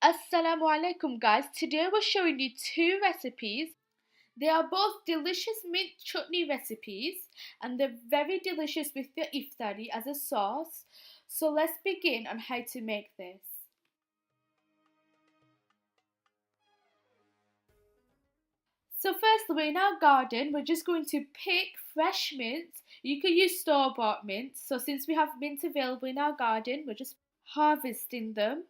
Assalamu alaikum guys. Today we're showing you two recipes. They are both delicious mint chutney recipes and they're very delicious with your iftari as a sauce. So let's begin on how to make this. So first, we're in our garden. We're just going to pick fresh mint. You can use store-bought mint. So since we have mint available in our garden, we're just harvesting them.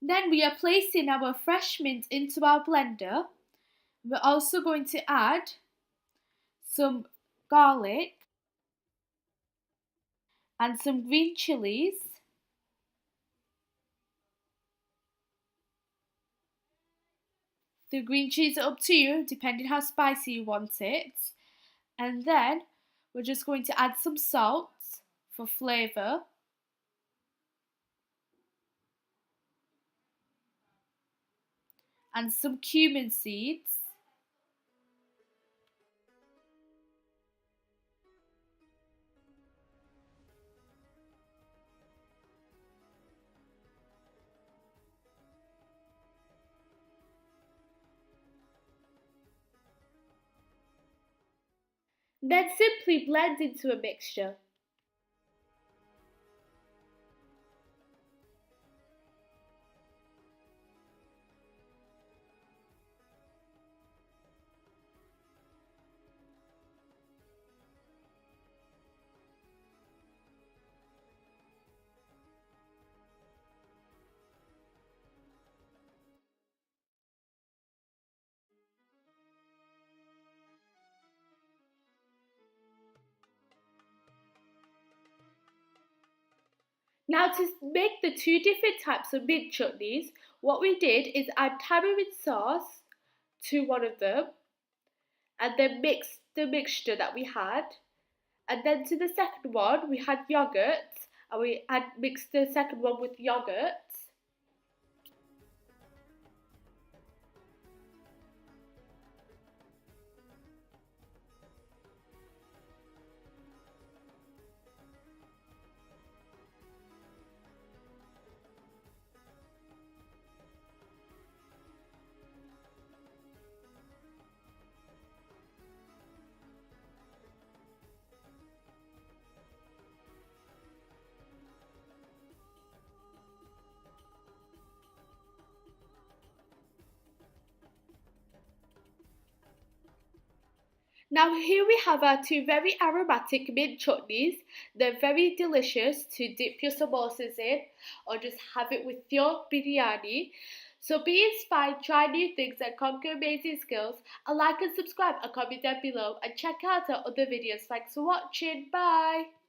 Then we are placing our fresh mint into our blender. We're also going to add some garlic and some green chilies. The green chilies are up to you, depending how spicy you want it. And then we're just going to add some salt for flavour. And some cumin seeds. Then simply blend into a mixture. Now to make the two different types of mint chutneys, what we did is add tamarind sauce to one of them and then mix the mixture that we had. And then to the second one, we had yogurt and we had mixed the second one with yogurt. Now here we have our two very aromatic mint chutneys. They're very delicious to dip your samosas in or just have it with your biryani. So be inspired, try new things and conquer amazing skills. And like and subscribe and comment down below and check out our other videos. Thanks for watching. Bye.